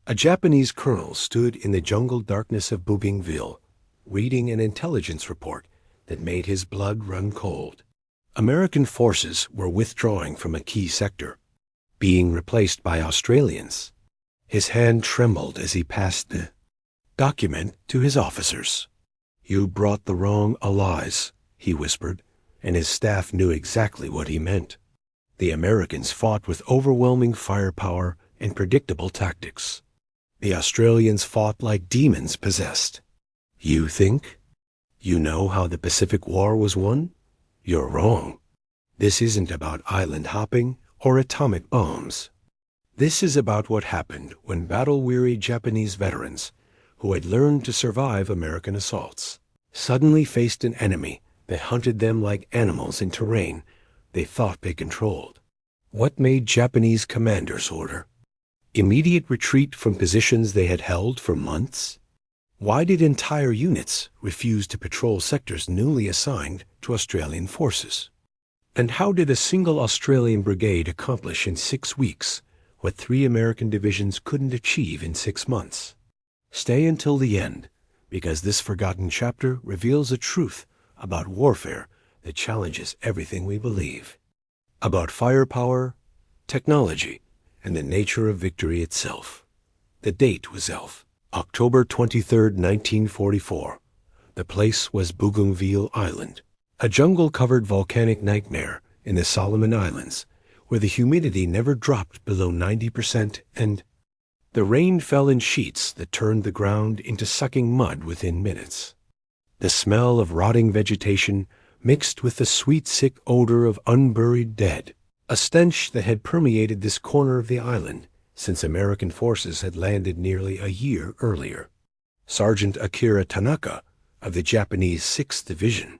A Japanese colonel stood in the jungle darkness of Bougainville, reading an intelligence report that made his blood run cold. American forces were withdrawing from a key sector, being replaced by Australians. His hand trembled as he passed the document to his officers. "You brought the wrong allies," he whispered, and his staff knew exactly what he meant. The Americans fought with overwhelming firepower and predictable tactics. The Australians fought like demons possessed. You think you know how the Pacific War was won? You're wrong. This isn't about island hopping or atomic bombs. This is about what happened when battle-weary Japanese veterans, who had learned to survive American assaults, suddenly faced an enemy that hunted them like animals in terrain they thought they controlled. What made Japanese commanders order immediate retreat from positions they had held for months? Why did entire units refuse to patrol sectors newly assigned to Australian forces? And how did a single Australian brigade accomplish in 6 weeks what 3 American divisions couldn't achieve in 6 months? Stay until the end, because this forgotten chapter reveals a truth about warfare that challenges everything we believe. About firepower, technology, and the nature of victory itself. The date was October 23, 1944. The place was Bougainville Island, a jungle-covered volcanic nightmare in the Solomon Islands, where the humidity never dropped below 90% and the rain fell in sheets that turned the ground into sucking mud within minutes. The smell of rotting vegetation mixed with the sweet, sick odor of unburied dead, a stench that had permeated this corner of the island since American forces had landed nearly a year earlier. Sergeant Akira Tanaka of the Japanese 6th Division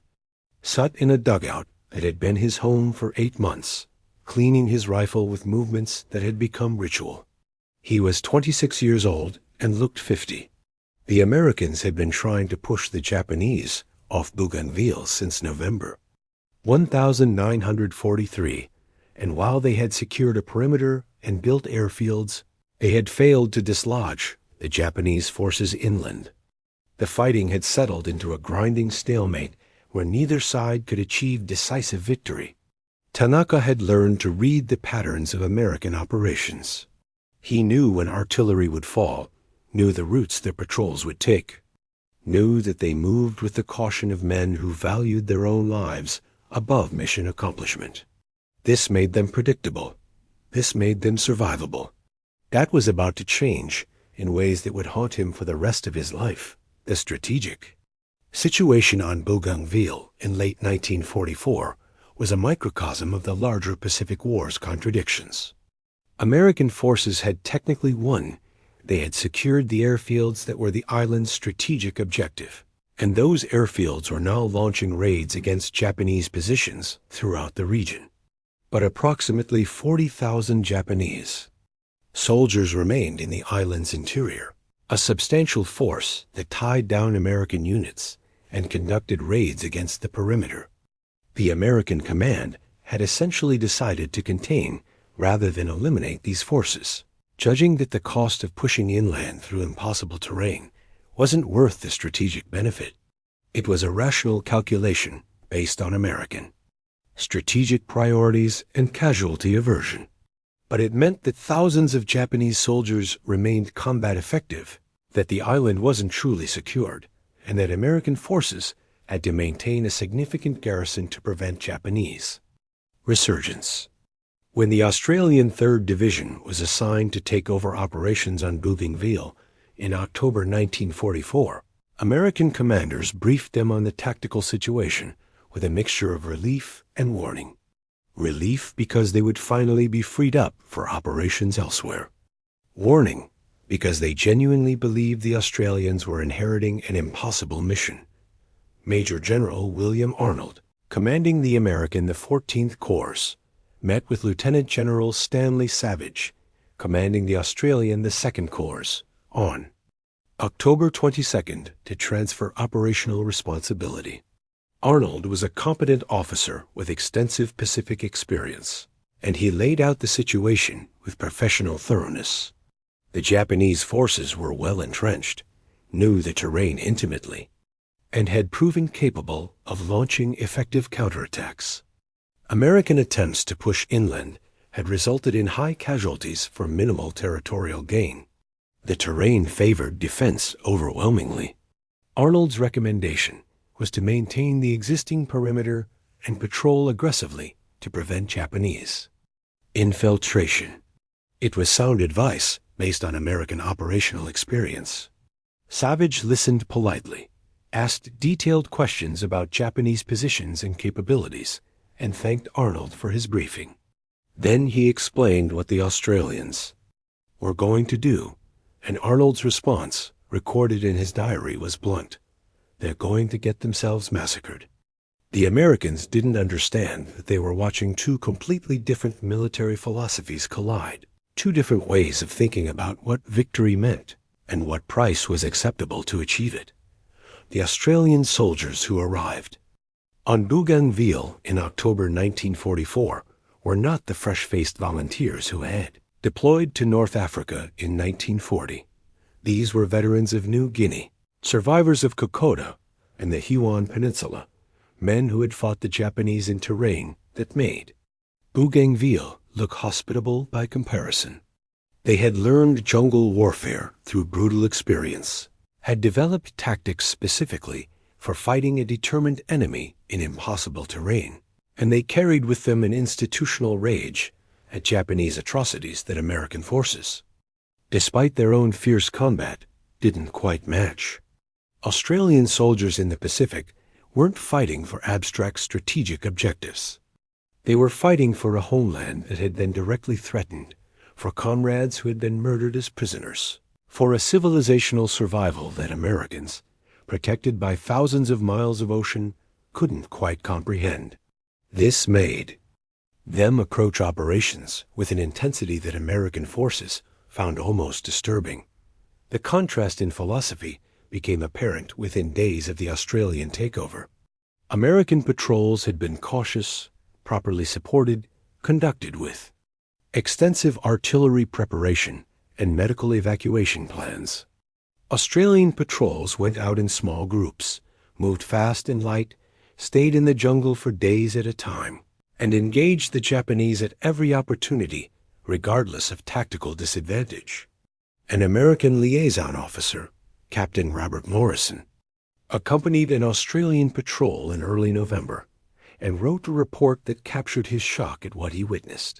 sat in a dugout that had been his home for 8 months, cleaning his rifle with movements that had become ritual. He was 26 years old and looked 50. The Americans had been trying to push the Japanese off Bougainville since November 1943, and while they had secured a perimeter and built airfields, they had failed to dislodge the Japanese forces inland. The fighting had settled into a grinding stalemate where neither side could achieve decisive victory. Tanaka had learned to read the patterns of American operations. He knew when artillery would fall, knew the routes their patrols would take, knew that they moved with the caution of men who valued their own lives above mission accomplishment. This made them predictable. This made them survivable. That was about to change in ways that would haunt him for the rest of his life. The strategic situation on Bougainville in late 1944 was a microcosm of the larger Pacific War's contradictions. American forces had technically won. They had secured the airfields that were the island's strategic objective, and those airfields were now launching raids against Japanese positions throughout the region. But approximately 40,000 Japanese soldiers remained in the island's interior, a substantial force that tied down American units and conducted raids against the perimeter. The American command had essentially decided to contain rather than eliminate these forces, judging that the cost of pushing inland through impossible terrain wasn't worth the strategic benefit. It was a rational calculation based on American strategic priorities and casualty aversion. But it meant that thousands of Japanese soldiers remained combat effective, that the island wasn't truly secured, and that American forces had to maintain a significant garrison to prevent Japanese resurgence. When the Australian 3rd Division was assigned to take over operations on Bougainville in October 1944, American commanders briefed them on the tactical situation with a mixture of relief and warning. Relief because they would finally be freed up for operations elsewhere. Warning because they genuinely believed the Australians were inheriting an impossible mission. Major General William Arnold, commanding the American the 14th Corps, met with Lieutenant General Stanley Savage, commanding the Australian the 2nd Corps, on October 22nd to transfer operational responsibility. Arnold was a competent officer with extensive Pacific experience, and he laid out the situation with professional thoroughness. The Japanese forces were well entrenched, knew the terrain intimately, and had proven capable of launching effective counterattacks. American attempts to push inland had resulted in high casualties for minimal territorial gain. The terrain favored defense overwhelmingly. Arnold's recommendation was to maintain the existing perimeter and patrol aggressively to prevent Japanese infiltration. It was sound advice based on American operational experience. Savage listened politely, asked detailed questions about Japanese positions and capabilities, and thanked Arnold for his briefing. Then he explained what the Australians were going to do, and Arnold's response, recorded in his diary, was blunt. They're going to get themselves massacred. The Americans didn't understand that they were watching two completely different military philosophies collide, two different ways of thinking about what victory meant and what price was acceptable to achieve it. The Australian soldiers who arrived on Bougainville in October 1944 were not the fresh-faced volunteers who had deployed to North Africa in 1940. These were veterans of New Guinea, survivors of Kokoda and the Huon Peninsula, men who had fought the Japanese in terrain that made Bougainville look hospitable by comparison. They had learned jungle warfare through brutal experience, had developed tactics specifically for fighting a determined enemy in impossible terrain, and they carried with them an institutional rage at Japanese atrocities that American forces, despite their own fierce combat, didn't quite match. Australian soldiers in the Pacific weren't fighting for abstract strategic objectives. They were fighting for a homeland that had been directly threatened, for comrades who had been murdered as prisoners, for a civilizational survival that Americans, protected by thousands of miles of ocean, couldn't quite comprehend. This made them approach operations with an intensity that American forces found almost disturbing. The contrast in philosophy became apparent within days of the Australian takeover. American patrols had been cautious, properly supported, conducted with extensive artillery preparation and medical evacuation plans. Australian patrols went out in small groups, moved fast and light, stayed in the jungle for days at a time, and engaged the Japanese at every opportunity, regardless of tactical disadvantage. An American liaison officer, Captain Robert Morrison, accompanied an Australian patrol in early November and wrote a report that captured his shock at what he witnessed.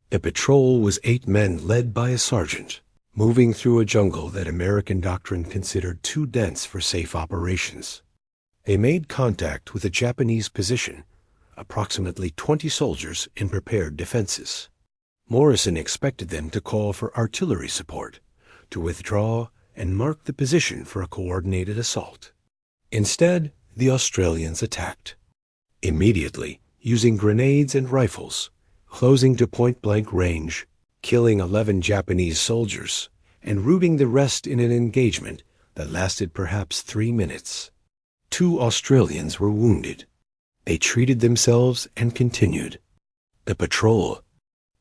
The patrol was 8 men led by a sergeant, moving through a jungle that American doctrine considered too dense for safe operations. They made contact with a Japanese position, approximately 20 soldiers in prepared defenses. Morrison expected them to call for artillery support, to withdraw and mark the position for a coordinated assault. Instead, the Australians attacked. Immediately, using grenades and rifles, closing to point-blank range, killing 11 Japanese soldiers, and routing the rest in an engagement that lasted perhaps 3 minutes. 2 Australians were wounded. They treated themselves and continued. The patrol.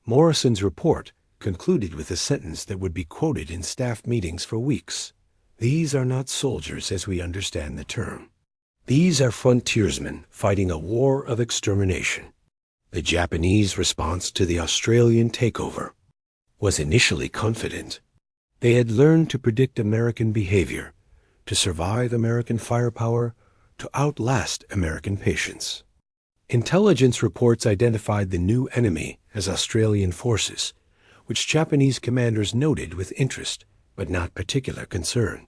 Morrison's report concluded with a sentence that would be quoted in staff meetings for weeks. These are not soldiers as we understand the term. These are frontiersmen fighting a war of extermination. The Japanese response to the Australian takeover was initially confident. They had learned to predict American behavior, to survive American firepower, to outlast American patience. Intelligence reports identified the new enemy as Australian forces, which Japanese commanders noted with interest but not particular concern.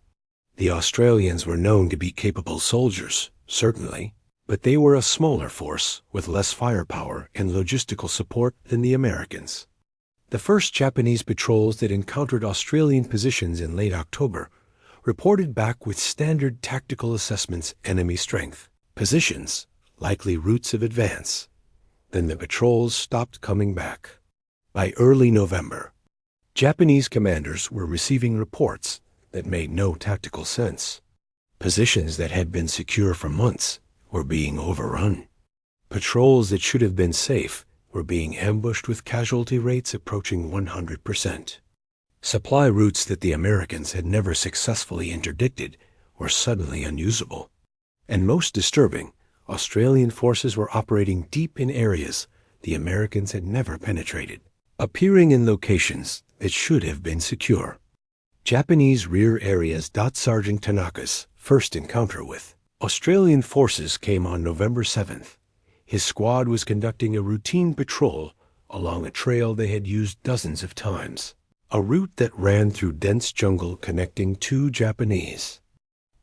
The Australians were known to be capable soldiers, certainly, but they were a smaller force with less firepower and logistical support than the Americans. The first Japanese patrols that encountered Australian positions in late October reported back with standard tactical assessments enemy strength, positions, likely routes of advance. Then the patrols stopped coming back. By early November, Japanese commanders were receiving reports that made no tactical sense. Positions that had been secure for months were being overrun. Patrols that should have been safe were being ambushed with casualty rates approaching 100%. Supply routes that the Americans had never successfully interdicted were suddenly unusable. And most disturbing, Australian forces were operating deep in areas the Americans had never penetrated, appearing in locations that should have been secure. Japanese rear areas. Sergeant Tanaka's first encounter with Australian forces came on November 7th. His squad was conducting a routine patrol along a trail they had used dozens of times, a route that ran through dense jungle connecting two Japanese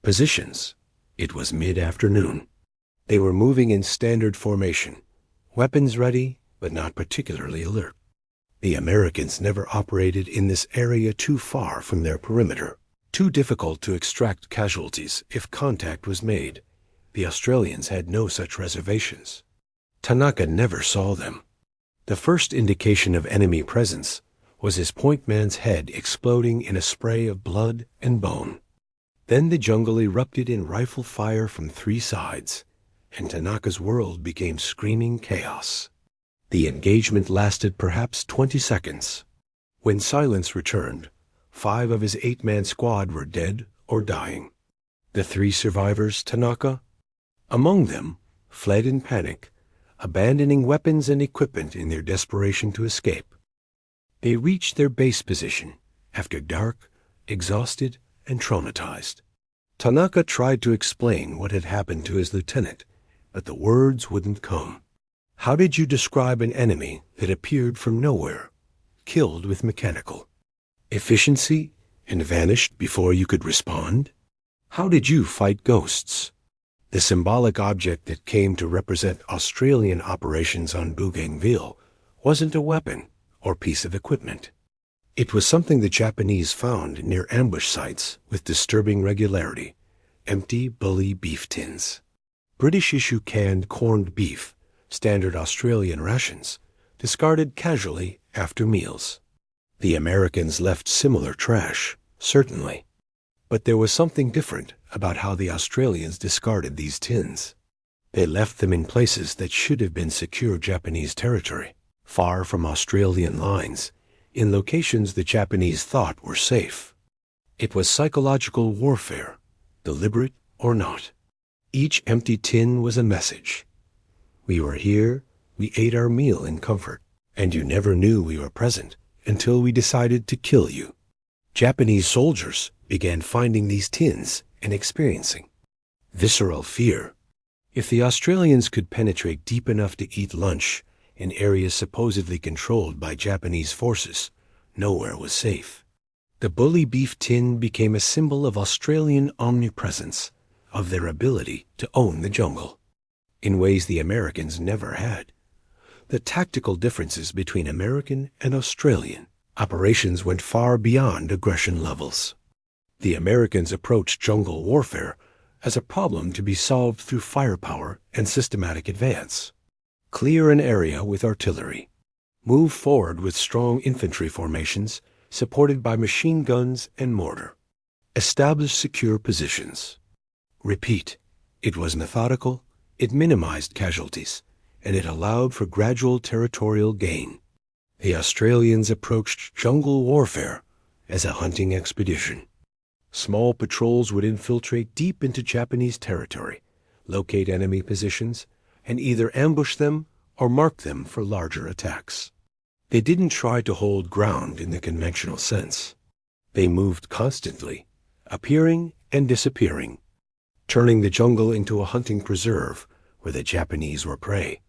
positions. It was mid-afternoon. They were moving in standard formation, weapons ready but not particularly alert. The Americans never operated in this area too far from their perimeter, too difficult to extract casualties if contact was made. The Australians had no such reservations. Tanaka never saw them. The first indication of enemy presence was his point man's head exploding in a spray of blood and bone. Then the jungle erupted in rifle fire from three sides, and Tanaka's world became screaming chaos. The engagement lasted perhaps 20 seconds. When silence returned, 5 of his 8-man squad were dead or dying. The 3 survivors, Tanaka, among them, fled in panic, abandoning weapons and equipment in their desperation to escape. They reached their base position after dark, exhausted, and traumatized. Tanaka tried to explain what had happened to his lieutenant, but the words wouldn't come. How did you describe an enemy that appeared from nowhere, killed with mechanical efficiency, and vanished before you could respond? How did you fight ghosts? The symbolic object that came to represent Australian operations on Bougainville wasn't a weapon or piece of equipment. It was something the Japanese found near ambush sites with disturbing regularity: empty bully beef tins. British-issue canned corned beef, standard Australian rations, discarded casually after meals. The Americans left similar trash, certainly. But there was something different about how the Australians discarded these tins. They left them in places that should have been secure Japanese territory, far from Australian lines, in locations the Japanese thought were safe. It was psychological warfare, deliberate or not. Each empty tin was a message. We were here, we ate our meal in comfort, and you never knew we were present until we decided to kill you. Japanese soldiers began finding these tins and experiencing visceral fear. If the Australians could penetrate deep enough to eat lunch in areas supposedly controlled by Japanese forces, nowhere was safe. The bully beef tin became a symbol of Australian omnipresence, of their ability to own the jungle, in ways the Americans never had. The tactical differences between American and Australian operations went far beyond aggression levels. The Americans approached jungle warfare as a problem to be solved through firepower and systematic advance. Clear an area with artillery. Move forward with strong infantry formations supported by machine guns and mortar. Establish secure positions. Repeat. It was methodical, it minimized casualties, and it allowed for gradual territorial gain. The Australians approached jungle warfare as a hunting expedition. Small patrols would infiltrate deep into Japanese territory, locate enemy positions, and either ambush them or mark them for larger attacks. They didn't try to hold ground in the conventional sense. They moved constantly, appearing and disappearing, turning the jungle into a hunting preserve where the Japanese were prey.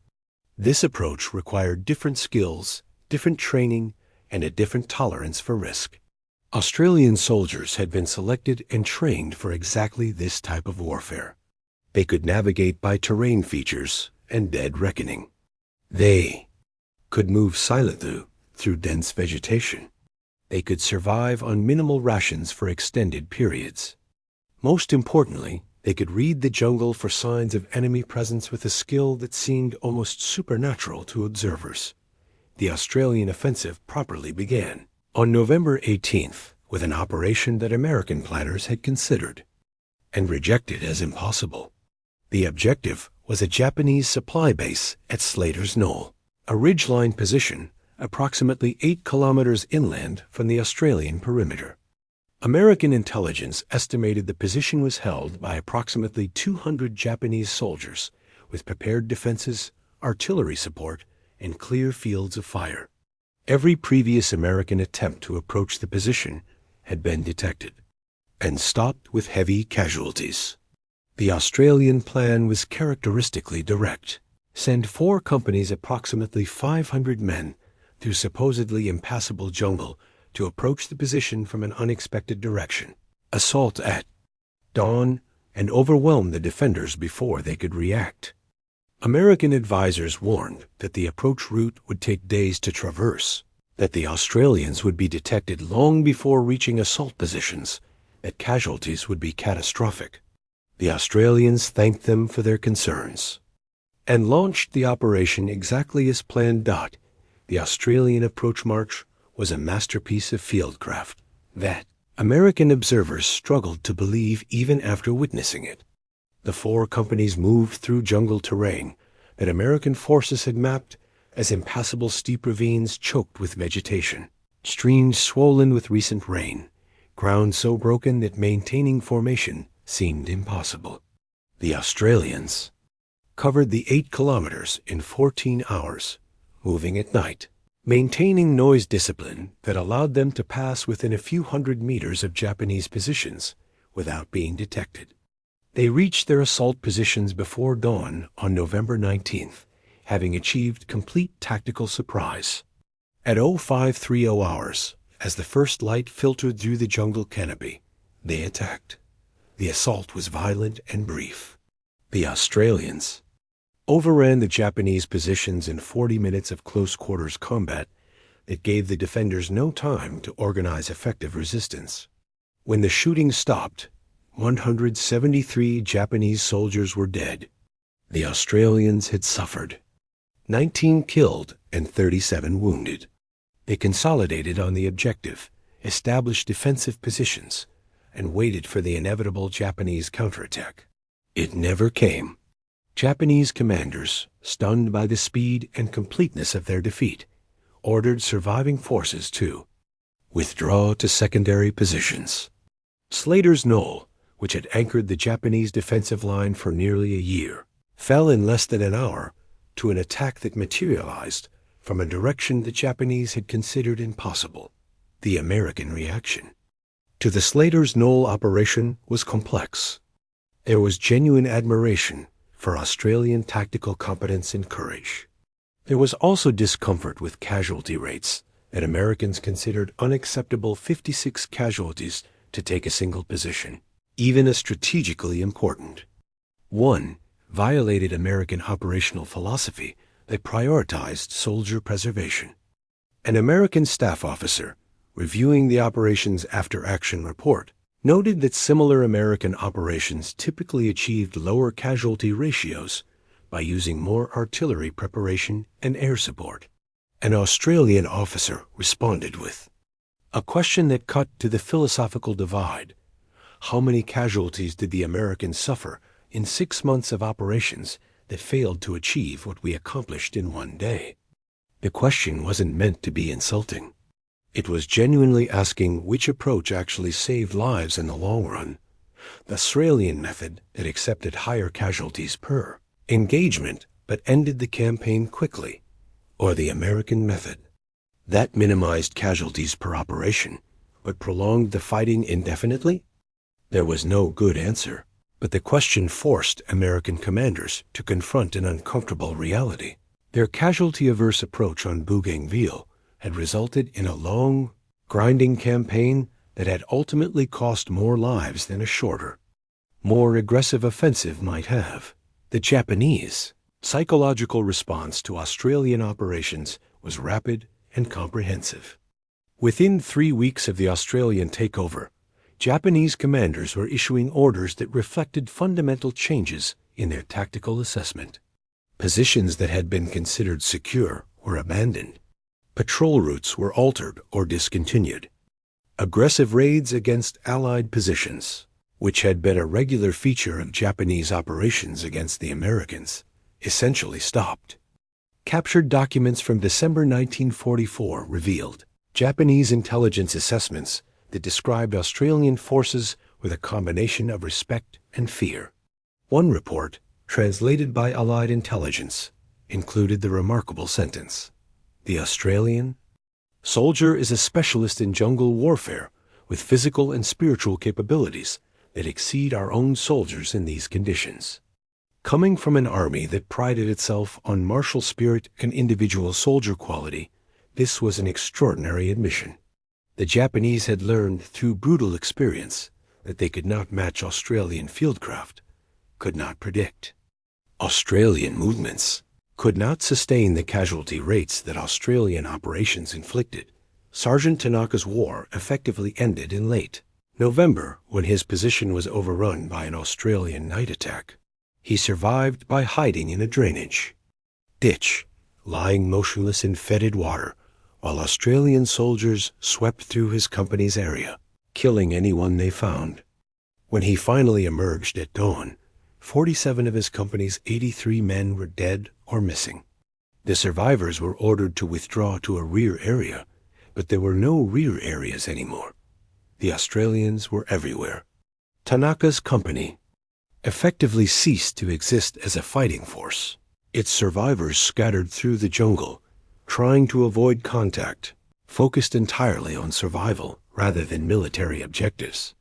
This approach required different skills, different training, and a different tolerance for risk. Australian soldiers had been selected and trained for exactly this type of warfare. They could navigate by terrain features and dead reckoning. They could move silently through dense vegetation. They could survive on minimal rations for extended periods. Most importantly, they could read the jungle for signs of enemy presence with a skill that seemed almost supernatural to observers. The Australian offensive properly began on November 18th with an operation that American planners had considered and rejected as impossible. The objective was a Japanese supply base at Slaters Knoll, a ridgeline position approximately 8 kilometers inland from the Australian perimeter. American intelligence estimated the position was held by approximately 200 Japanese soldiers with prepared defenses, artillery support, and clear fields of fire. Every previous American attempt to approach the position had been detected and stopped with heavy casualties. The Australian plan was characteristically direct. Send 4 companies, approximately 500 men, through supposedly impassable jungle to approach the position from an unexpected direction, assault at dawn, and overwhelm the defenders before they could react. American advisors warned that the approach route would take days to traverse, that the Australians would be detected long before reaching assault positions, that casualties would be catastrophic. The Australians thanked them for their concerns and launched the operation exactly as planned. The Australian approach march was a masterpiece of fieldcraft that American observers struggled to believe even after witnessing it. The 4 companies moved through jungle terrain that American forces had mapped as impassable steep ravines choked with vegetation, streams swollen with recent rain, ground so broken that maintaining formation seemed impossible. The Australians covered the 8 kilometers in 14 hours, moving at night, maintaining noise discipline that allowed them to pass within a few hundred meters of Japanese positions without being detected. They reached their assault positions before dawn on November 19th, having achieved complete tactical surprise. At 0530 hours, as the first light filtered through the jungle canopy, they attacked. The assault was violent and brief. The Australians overran the Japanese positions in 40 minutes of close-quarters combat that gave the defenders no time to organize effective resistance. When the shooting stopped, 173 Japanese soldiers were dead. The Australians had suffered 19 killed and 37 wounded. They consolidated on the objective, established defensive positions, and waited for the inevitable Japanese counterattack. It never came. Japanese commanders, stunned by the speed and completeness of their defeat, ordered surviving forces to withdraw to secondary positions. Slaters Knoll, which had anchored the Japanese defensive line for nearly a year, fell in less than an hour to an attack that materialized from a direction the Japanese had considered impossible. The American reaction to the Slaters Knoll operation was complex. There was genuine admiration for Australian tactical competence and courage. There was also discomfort with casualty rates that Americans considered unacceptable. 56 casualties to take a single position, even a strategically important one, violated American operational philosophy that prioritized soldier preservation. An American staff officer, reviewing the operation's after-action report, noted that similar American operations typically achieved lower casualty ratios by using more artillery preparation and air support. An Australian officer responded with a question that cut to the philosophical divide. How many casualties did the Americans suffer in 6 months of operations that failed to achieve what we accomplished in 1 day? The question wasn't meant to be insulting. It was genuinely asking which approach actually saved lives in the long run. The Australian method that accepted higher casualties per engagement but ended the campaign quickly, or the American method that minimized casualties per operation but prolonged the fighting indefinitely? There was no good answer, but the question forced American commanders to confront an uncomfortable reality. Their casualty-averse approach on Bougainville had resulted in a long, grinding campaign that had ultimately cost more lives than a shorter, more aggressive offensive might have. The Japanese psychological response to Australian operations was rapid and comprehensive. Within 3 weeks of the Australian takeover, Japanese commanders were issuing orders that reflected fundamental changes in their tactical assessment. Positions that had been considered secure were abandoned. Patrol routes were altered or discontinued. Aggressive raids against Allied positions, which had been a regular feature of Japanese operations against the Americans, essentially stopped. Captured documents from December 1944 revealed Japanese intelligence assessments that described Australian forces with a combination of respect and fear. One report, translated by Allied intelligence, included the remarkable sentence, "The Australian soldier is a specialist in jungle warfare with physical and spiritual capabilities that exceed our own soldiers in these conditions." Coming from an army that prided itself on martial spirit and individual soldier quality, this was an extraordinary admission. The Japanese had learned through brutal experience that they could not match Australian fieldcraft, could not predict Australian movements, could not sustain the casualty rates that Australian operations inflicted. Sergeant Tanaka's war effectively ended in late November when his position was overrun by an Australian night attack. He survived by hiding in a drainage ditch, lying motionless in fetid water, while Australian soldiers swept through his company's area, killing anyone they found. When he finally emerged at dawn, 47 of his company's 83 men were dead or missing. The survivors were ordered to withdraw to a rear area, but there were no rear areas anymore. The Australians were everywhere. Tanaka's company effectively ceased to exist as a fighting force. Its survivors scattered through the jungle, trying to avoid contact, focused entirely on survival rather than military objectives.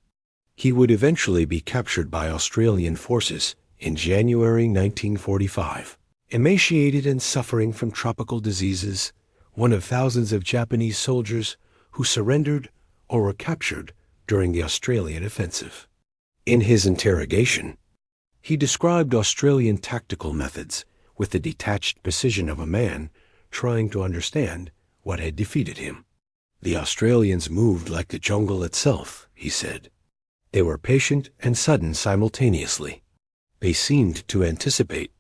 He would eventually be captured by Australian forces in January 1945. Emaciated and suffering from tropical diseases, one of thousands of Japanese soldiers who surrendered or were captured during the Australian offensive. In his interrogation, he described Australian tactical methods with the detached precision of a man trying to understand what had defeated him. The Australians moved like the jungle itself, he said. They were patient and sudden simultaneously. They seemed to anticipate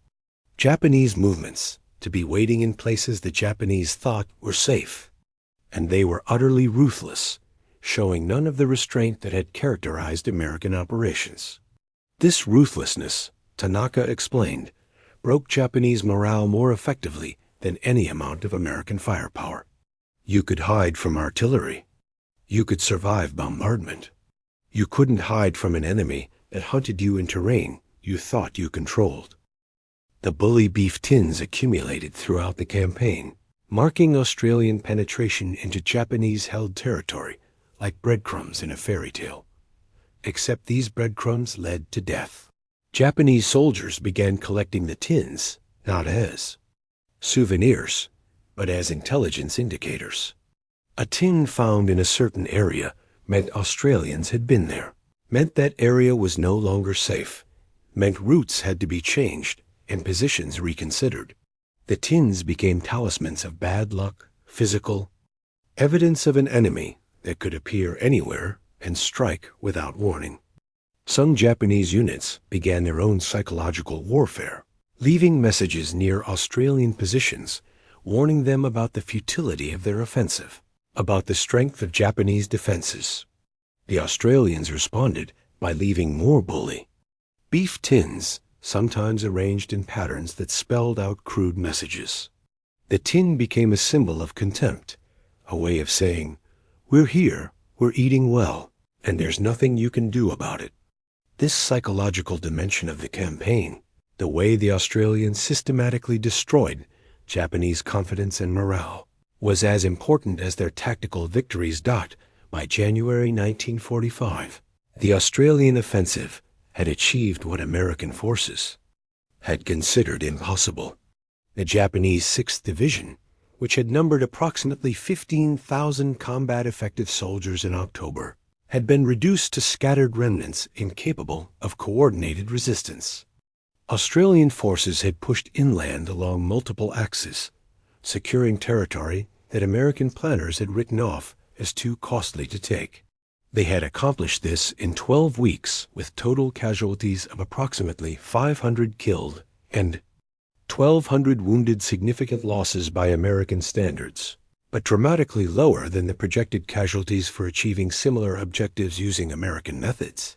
Japanese movements, to be waiting in places the Japanese thought were safe. And they were utterly ruthless, showing none of the restraint that had characterized American operations. This ruthlessness, Tanaka explained, broke Japanese morale more effectively than any amount of American firepower. You could hide from artillery. You could survive bombardment. You couldn't hide from an enemy that hunted you in terrain you thought you controlled. The bully beef tins accumulated throughout the campaign, marking Australian penetration into Japanese-held territory like breadcrumbs in a fairy tale. Except these breadcrumbs led to death. Japanese soldiers began collecting the tins, not as souvenirs, but as intelligence indicators. A tin found in a certain area meant Australians had been there, meant that area was no longer safe, meant routes had to be changed and positions reconsidered. The tins became talismans of bad luck, physical evidence of an enemy that could appear anywhere and strike without warning. Some Japanese units began their own psychological warfare, leaving messages near Australian positions warning them about the futility of their offensive, about the strength of Japanese defenses. The Australians responded by leaving more bully beef tins, sometimes arranged in patterns that spelled out crude messages. The tin became a symbol of contempt, a way of saying, "We're here, we're eating well, and there's nothing you can do about it." This psychological dimension of the campaign, the way the Australians systematically destroyed Japanese confidence and morale, was as important as their tactical victories. By January 1945, the Australian offensive had achieved what American forces had considered impossible. The Japanese 6th Division, which had numbered approximately 15,000 combat-effective soldiers in October, had been reduced to scattered remnants incapable of coordinated resistance. Australian forces had pushed inland along multiple axes, securing territory that American planners had written off as too costly to take. They had accomplished this in 12 weeks with total casualties of approximately 500 killed and 1,200 wounded, significant losses by American standards, but dramatically lower than the projected casualties for achieving similar objectives using American methods.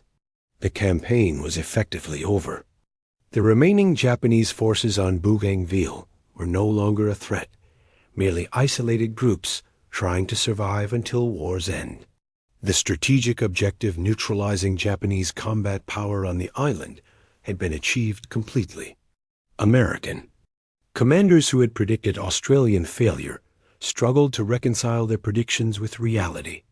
The campaign was effectively over. The remaining Japanese forces on Bougainville were no longer a threat, merely isolated groups trying to survive until war's end. The strategic objective neutralizing Japanese combat power on the island had been achieved completely. American commanders who had predicted Australian failure struggled to reconcile their predictions with reality.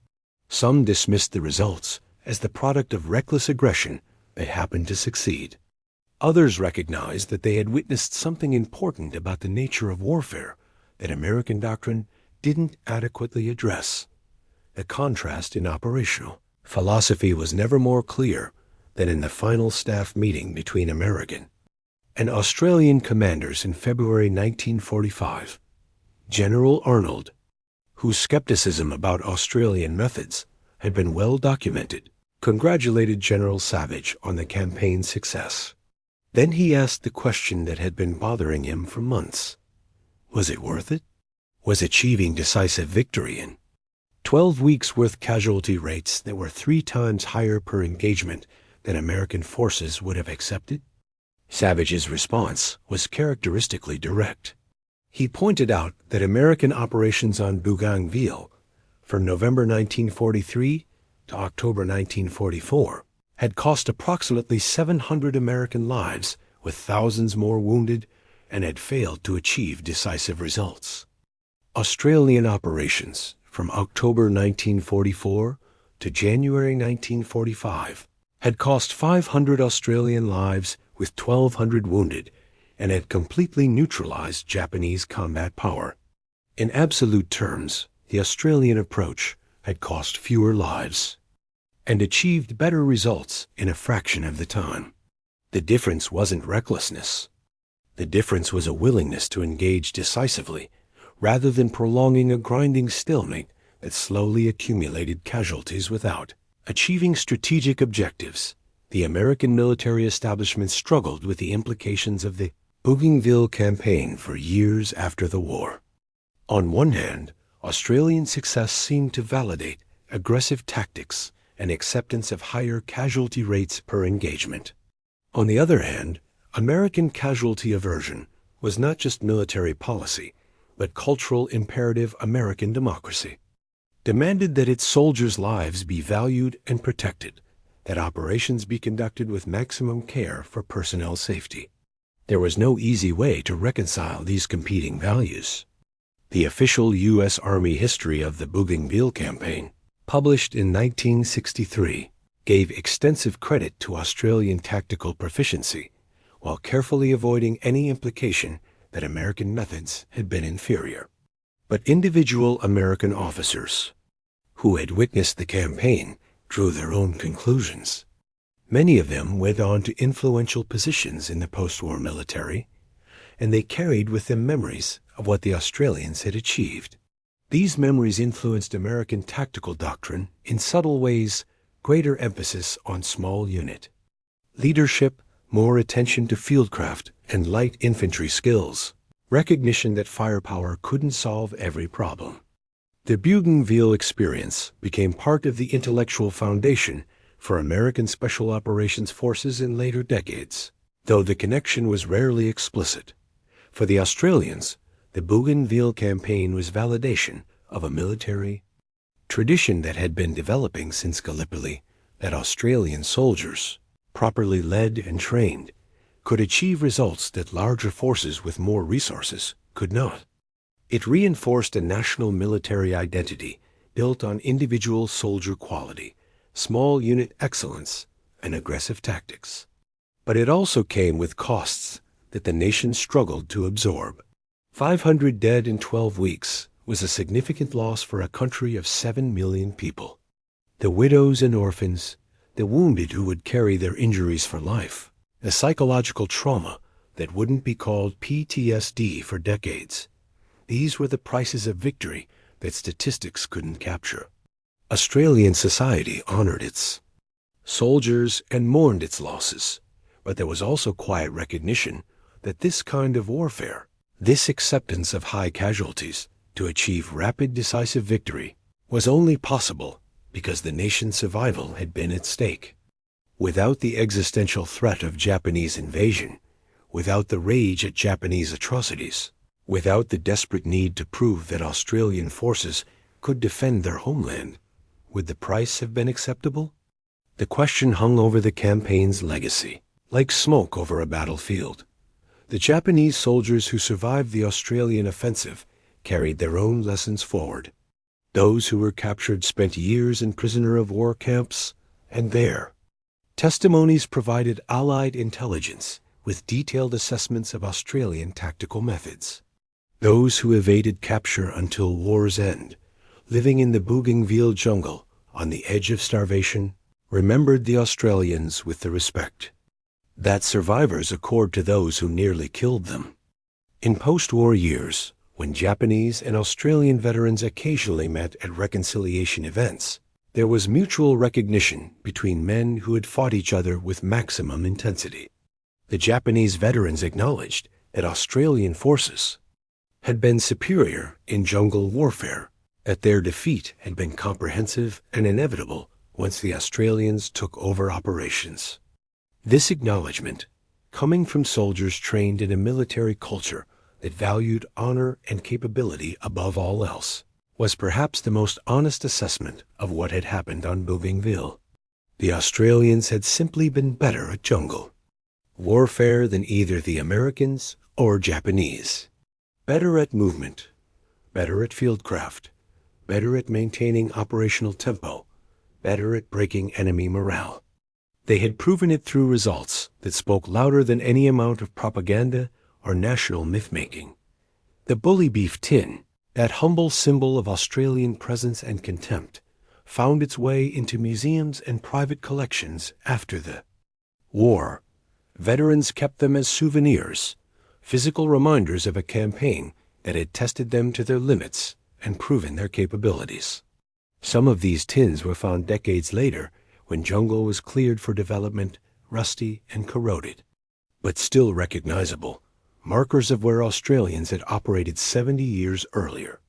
Some dismissed the results as the product of reckless aggression that happened to succeed. Others recognized that they had witnessed something important about the nature of warfare that American doctrine didn't adequately address. The contrast in operational philosophy was never more clear than in the final staff meeting between American and Australian commanders in February 1945. General Arnold, whose skepticism about Australian methods had been well documented, congratulated General Savage on the campaign's success. Then he asked the question that had been bothering him for months. Was it worth it? Was achieving decisive victory in 12 weeks worth casualty rates that were 3 times higher per engagement than American forces would have accepted? Savage's response was characteristically direct. He pointed out that American operations on Bougainville from November 1943 to October 1944 had cost approximately 700 American lives, with thousands more wounded, and had failed to achieve decisive results. Australian operations from October 1944 to January 1945 had cost 500 Australian lives with 1,200 wounded, and had completely neutralized Japanese combat power. In absolute terms, the Australian approach had cost fewer lives and achieved better results in a fraction of the time. The difference wasn't recklessness. The difference was a willingness to engage decisively rather than prolonging a grinding stalemate that slowly accumulated casualties without achieving strategic objectives. The American military establishment struggled with the implications of the Bougainville campaign for years after the war. On one hand, Australian success seemed to validate aggressive tactics and acceptance of higher casualty rates per engagement. On the other hand, American casualty aversion was not just military policy, but cultural imperative American democracy. Demanded that its soldiers' lives be valued and protected, that operations be conducted with maximum care for personnel safety. There was no easy way to reconcile these competing values. The official U.S. Army history of the Bougainville campaign, published in 1963, gave extensive credit to Australian tactical proficiency, while carefully avoiding any implication that American methods had been inferior. But individual American officers who had witnessed the campaign drew their own conclusions. Many of them went on to influential positions in the post-war military, and they carried with them memories of what the Australians had achieved. These memories influenced American tactical doctrine in subtle ways: greater emphasis on small unit leadership, more attention to fieldcraft and light infantry skills, recognition that firepower couldn't solve every problem. The Bougainville experience became part of the intellectual foundation for American Special Operations Forces in later decades, though the connection was rarely explicit. For the Australians, the Bougainville campaign was validation of a military tradition that had been developing since Gallipoli, that Australian soldiers, properly led and trained, could achieve results that larger forces with more resources could not. It reinforced a national military identity built on individual soldier quality, small unit excellence, and aggressive tactics. But it also came with costs that the nation struggled to absorb. 500 dead in 12 weeks was a significant loss for a country of 7 million people. The widows and orphans, the wounded who would carry their injuries for life, the psychological trauma that wouldn't be called PTSD for decades. These were the prices of victory that statistics couldn't capture. Australian society honored its soldiers and mourned its losses, but there was also quiet recognition that this kind of warfare, this acceptance of high casualties to achieve rapid, decisive victory, was only possible because the nation's survival had been at stake. Without the existential threat of Japanese invasion, without the rage at Japanese atrocities, without the desperate need to prove that Australian forces could defend their homeland. Would the price have been acceptable? The question hung over the campaign's legacy, like smoke over a battlefield. The Japanese soldiers who survived the Australian offensive carried their own lessons forward. Those who were captured spent years in prisoner-of-war camps, and there, testimonies provided Allied intelligence with detailed assessments of Australian tactical methods. Those who evaded capture until war's end, living in the Bougainville jungle on the edge of starvation, remembered the Australians with the respect that survivors accord to those who nearly killed them. In post-war years, when Japanese and Australian veterans occasionally met at reconciliation events, there was mutual recognition between men who had fought each other with maximum intensity. The Japanese veterans acknowledged that Australian forces had been superior in jungle warfare, that their defeat had been comprehensive and inevitable once the Australians took over operations. This acknowledgement, coming from soldiers trained in a military culture that valued honor and capability above all else, was perhaps the most honest assessment of what had happened on Bougainville. The Australians had simply been better at jungle warfare than either the Americans or Japanese. Better at movement, better at fieldcraft, better at maintaining operational tempo, better at breaking enemy morale. They had proven it through results that spoke louder than any amount of propaganda or national myth-making. The bully beef tin, that humble symbol of Australian presence and contempt, found its way into museums and private collections after the war. Veterans kept them as souvenirs, physical reminders of a campaign that had tested them to their limits and proven their capabilities. Some of these tins were found decades later when jungle was cleared for development, rusty and corroded, but still recognizable, markers of where Australians had operated 70 years earlier.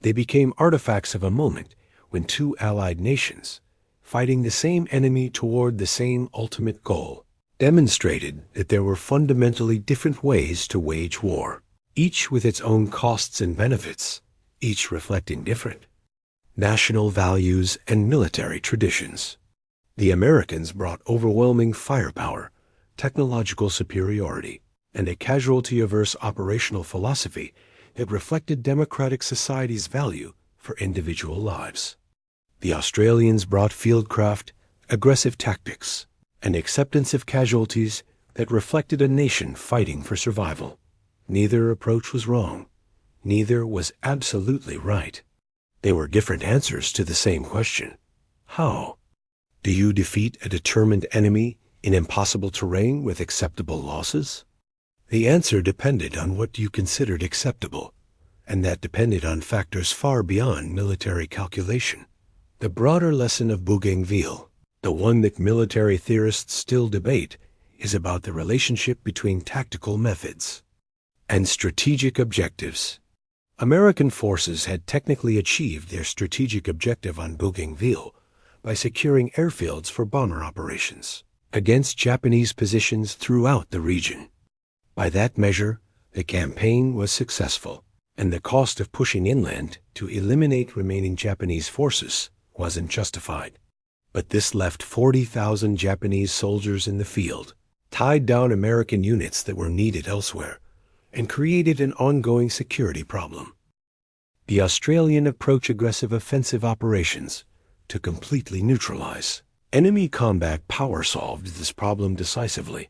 They became artifacts of a moment when two allied nations, fighting the same enemy toward the same ultimate goal, demonstrated that there were fundamentally different ways to wage war, each with its own costs and benefits, each reflecting different national values and military traditions. The Americans brought overwhelming firepower, technological superiority, and a casualty-averse operational philosophy that reflected democratic society's value for individual lives. The Australians brought fieldcraft, aggressive tactics, and acceptance of casualties that reflected a nation fighting for survival. Neither approach was wrong. Neither was absolutely right. They were different answers to the same question. How? Do you defeat a determined enemy in impossible terrain with acceptable losses? The answer depended on what you considered acceptable, and that depended on factors far beyond military calculation. The broader lesson of Bougainville, the one that military theorists still debate, is about the relationship between tactical methods and strategic objectives. American forces had technically achieved their strategic objective on Bougainville by securing airfields for bomber operations against Japanese positions throughout the region. By that measure, the campaign was successful, and the cost of pushing inland to eliminate remaining Japanese forces wasn't justified. But this left 40,000 Japanese soldiers in the field, tied down American units that were needed elsewhere, and created an ongoing security problem. The Australian approach aggressive offensive operations to completely neutralize enemy combat power solved this problem decisively,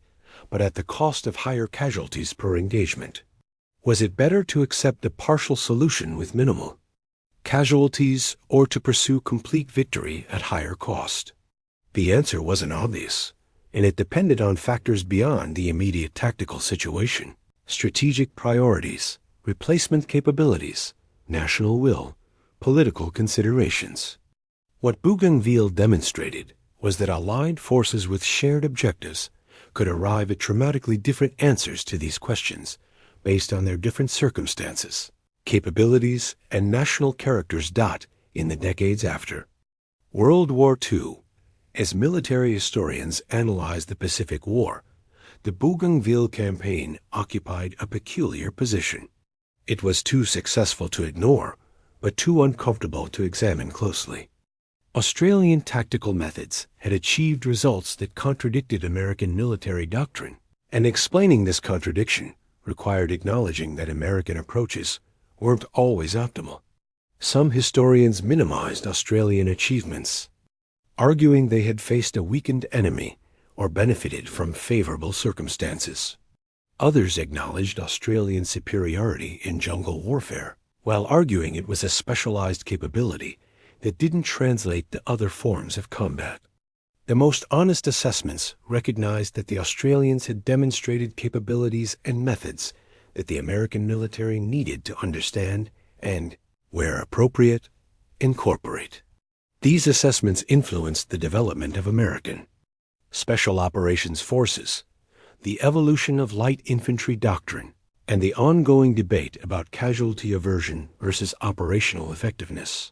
but at the cost of higher casualties per engagement. Was it better to accept a partial solution with minimal casualties or to pursue complete victory at higher cost? The answer wasn't obvious, and it depended on factors beyond the immediate tactical situation: strategic priorities, replacement capabilities, national will, political considerations. What Bougainville demonstrated was that allied forces with shared objectives could arrive at dramatically different answers to these questions based on their different circumstances, capabilities, and national characters. In the decades after World War II, as military historians analyzed the Pacific War, the Bougainville campaign occupied a peculiar position. It was too successful to ignore, but too uncomfortable to examine closely. Australian tactical methods had achieved results that contradicted American military doctrine, and explaining this contradiction required acknowledging that American approaches weren't always optimal. Some historians minimized Australian achievements, arguing they had faced a weakened enemy or benefited from favorable circumstances. Others acknowledged Australian superiority in jungle warfare, while arguing it was a specialized capability that didn't translate to other forms of combat. The most honest assessments recognized that the Australians had demonstrated capabilities and methods that the American military needed to understand and, where appropriate, incorporate. These assessments influenced the development of American Special Operations Forces, the evolution of light infantry doctrine, and the ongoing debate about casualty aversion versus operational effectiveness.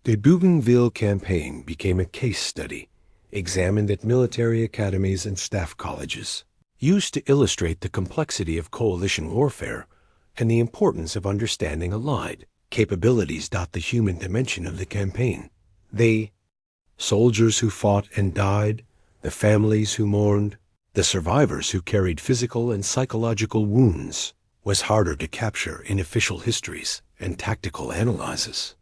The Bougainville campaign became a case study examined at military academies and staff colleges, used to illustrate the complexity of coalition warfare and the importance of understanding allied capabilities. The human dimension of the campaign. The soldiers who fought and died, the families who mourned, the survivors who carried physical and psychological wounds, was harder to capture in official histories and tactical analyses.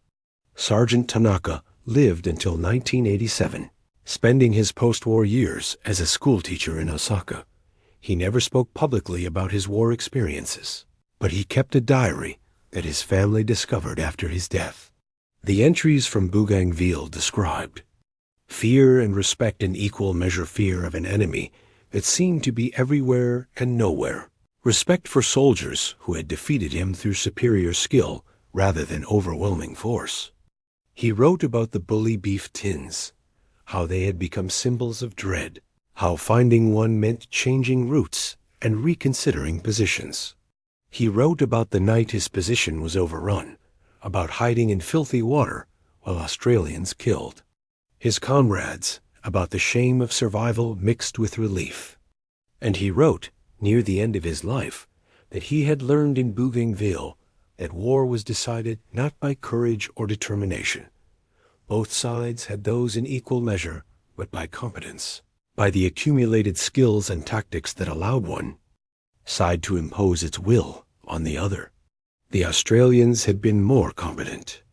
Sergeant Tanaka lived until 1987, spending his post-war years as a schoolteacher in Osaka. He never spoke publicly about his war experiences, but he kept a diary that his family discovered after his death. The entries from Bougainville described fear and respect in equal measure, fear of an enemy that seemed to be everywhere and nowhere, respect for soldiers who had defeated him through superior skill rather than overwhelming force. He wrote about the bully beef tins, how they had become symbols of dread, how finding one meant changing routes and reconsidering positions. He wrote about the night his position was overrun, about hiding in filthy water while Australians killed his comrades, about the shame of survival mixed with relief. And he wrote, near the end of his life, that he had learned in Bougainville that war was decided not by courage or determination. Both sides had those in equal measure, but by competence, by the accumulated skills and tactics that allowed one side to impose its will on the other. The Australians had been more competent.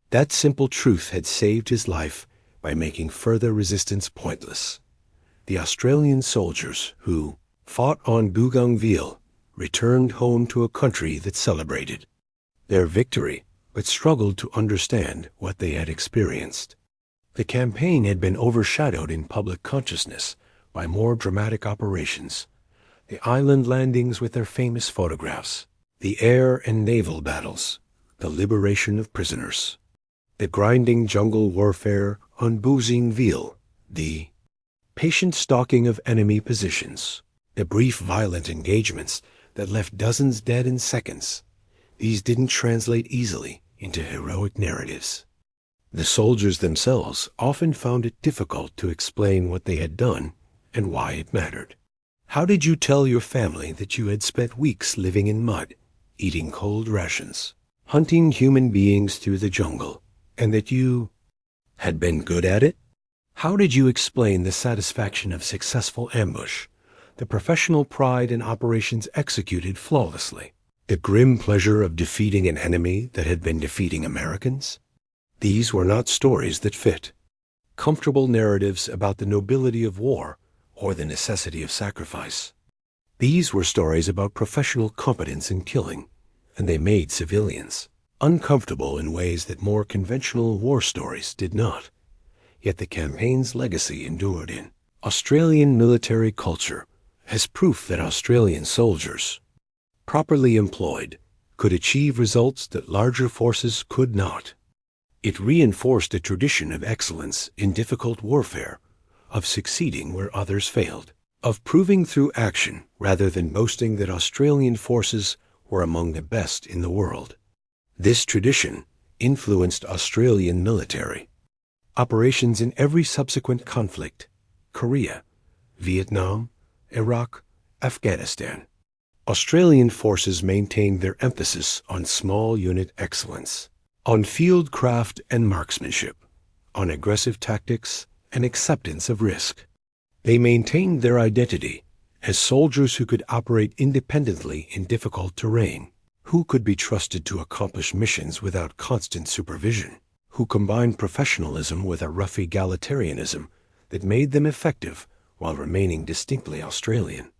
That simple truth had saved his life by making further resistance pointless. The Australian soldiers who fought on Bougainville returned home to a country that celebrated their victory, but struggled to understand what they had experienced. The campaign had been overshadowed in public consciousness by more dramatic operations, the island landings with their famous photographs, the air and naval battles, the liberation of prisoners, the grinding jungle warfare on Bougainville, the patient stalking of enemy positions, the brief violent engagements that left dozens dead in seconds. These didn't translate easily into heroic narratives. The soldiers themselves often found it difficult to explain what they had done and why it mattered. How did you tell your family that you had spent weeks living in mud, eating cold rations, hunting human beings through the jungle, and that you had been good at it? How did you explain the satisfaction of successful ambush, the professional pride in operations executed flawlessly, the grim pleasure of defeating an enemy that had been defeating Americans? These were not stories that fit comfortable narratives about the nobility of war or the necessity of sacrifice. These were stories about professional competence in killing, and they made civilians uncomfortable in ways that more conventional war stories did not. Yet the campaign's legacy endured in Australian military culture as proof that Australian soldiers, properly employed, could achieve results that larger forces could not. It reinforced a tradition of excellence in difficult warfare, of succeeding where others failed, of proving through action rather than boasting that Australian forces were among the best in the world. This tradition influenced Australian military operations in every subsequent conflict: Korea, Vietnam, Iraq, Afghanistan. Australian forces maintained their emphasis on small unit excellence, on field craft and marksmanship, on aggressive tactics and acceptance of risk. They maintained their identity as soldiers who could operate independently in difficult terrain, who could be trusted to accomplish missions without constant supervision, who combined professionalism with a rough egalitarianism that made them effective while remaining distinctly Australian.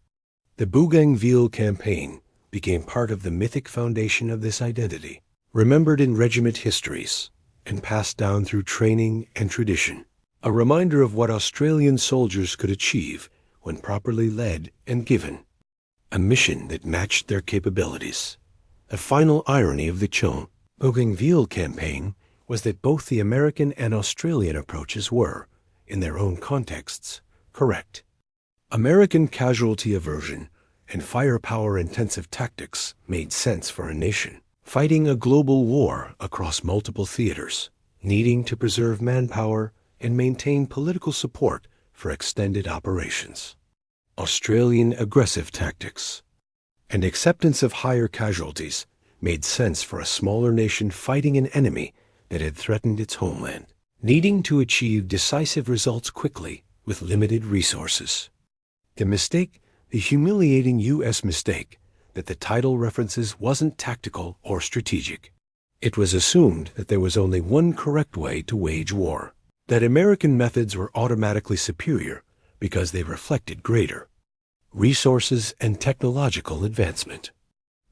The Bougainville campaign became part of the mythic foundation of this identity, remembered in regiment histories and passed down through training and tradition, a reminder of what Australian soldiers could achieve when properly led and given, a mission that matched their capabilities. The final irony of the Bougainville campaign was that both the American and Australian approaches were, in their own contexts, correct. American casualty aversion and firepower-intensive tactics made sense for a nation fighting a global war across multiple theaters, needing to preserve manpower and maintain political support for extended operations. Australian aggressive tactics and acceptance of higher casualties made sense for a smaller nation fighting an enemy that had threatened its homeland, needing to achieve decisive results quickly with limited resources. The humiliating U.S. mistake that the title references wasn't tactical or strategic. It was assumed that there was only one correct way to wage war, that American methods were automatically superior because they reflected greater resources and technological advancement.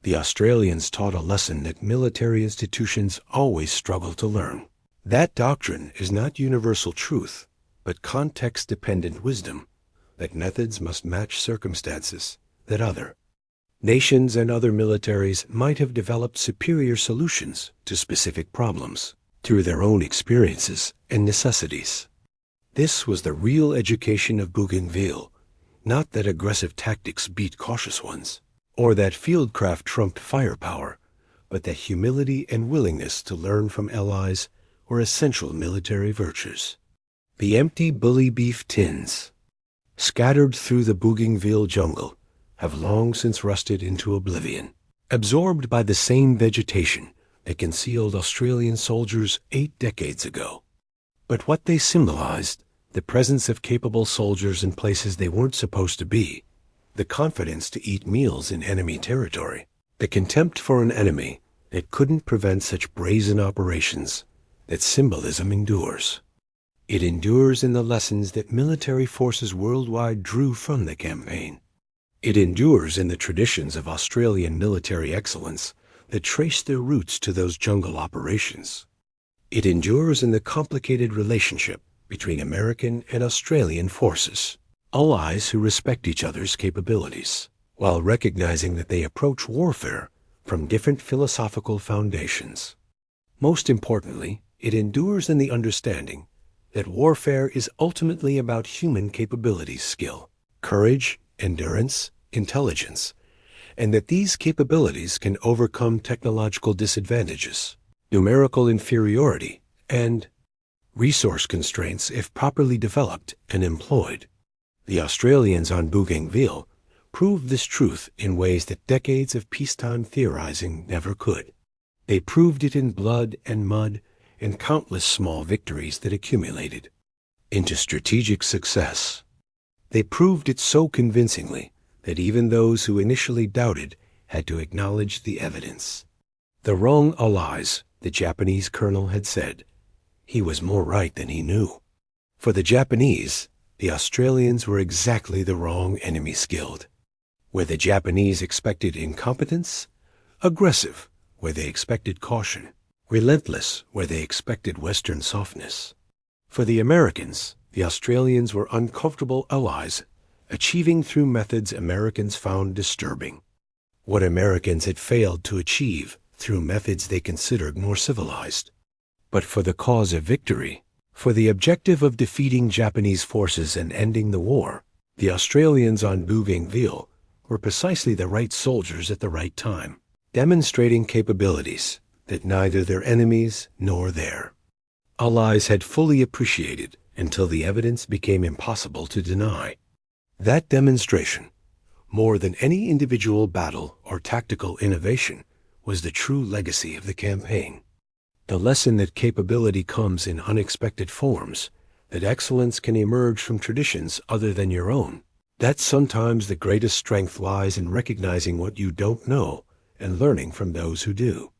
The Australians taught a lesson that military institutions always struggle to learn. That doctrine is not universal truth, but context-dependent wisdom, that methods must match circumstances, that other nations and other militaries might have developed superior solutions to specific problems through their own experiences and necessities. This was the real education of Bougainville, not that aggressive tactics beat cautious ones, or that fieldcraft trumped firepower, but that humility and willingness to learn from allies were essential military virtues. The empty bully beef tins, scattered through the Bougainville jungle, have long since rusted into oblivion, absorbed by the same vegetation that concealed Australian soldiers 8 decades ago. But what they symbolized, the presence of capable soldiers in places they weren't supposed to be, the confidence to eat meals in enemy territory, the contempt for an enemy that couldn't prevent such brazen operations, that symbolism endures. It endures in the lessons that military forces worldwide drew from the campaign. It endures in the traditions of Australian military excellence that trace their roots to those jungle operations. It endures in the complicated relationship between American and Australian forces, allies who respect each other's capabilities, while recognizing that they approach warfare from different philosophical foundations. Most importantly, it endures in the understanding that warfare is ultimately about human capabilities, skill, courage, endurance, intelligence, and that these capabilities can overcome technological disadvantages, numerical inferiority, and resource constraints if properly developed and employed. The Australians on Bougainville proved this truth in ways that decades of peacetime theorizing never could. They proved it in blood and mud and countless small victories that accumulated into strategic success. They proved it so convincingly that even those who initially doubted had to acknowledge the evidence. The wrong allies, the Japanese colonel had said. He was more right than he knew. For the Japanese, the Australians were exactly the wrong enemy skilled. Where the Japanese expected incompetence, aggressive where they expected caution, relentless where they expected Western softness. For the Americans, the Australians were uncomfortable allies, achieving through methods Americans found disturbing. What Americans had failed to achieve through methods they considered more civilized. But for the cause of victory, for the objective of defeating Japanese forces and ending the war, the Australians on Bougainville were precisely the right soldiers at the right time, demonstrating capabilities that neither their enemies nor their allies had fully appreciated until the evidence became impossible to deny. That demonstration, more than any individual battle or tactical innovation, was the true legacy of the campaign. The lesson that capability comes in unexpected forms, that excellence can emerge from traditions other than your own, that sometimes the greatest strength lies in recognizing what you don't know and learning from those who do.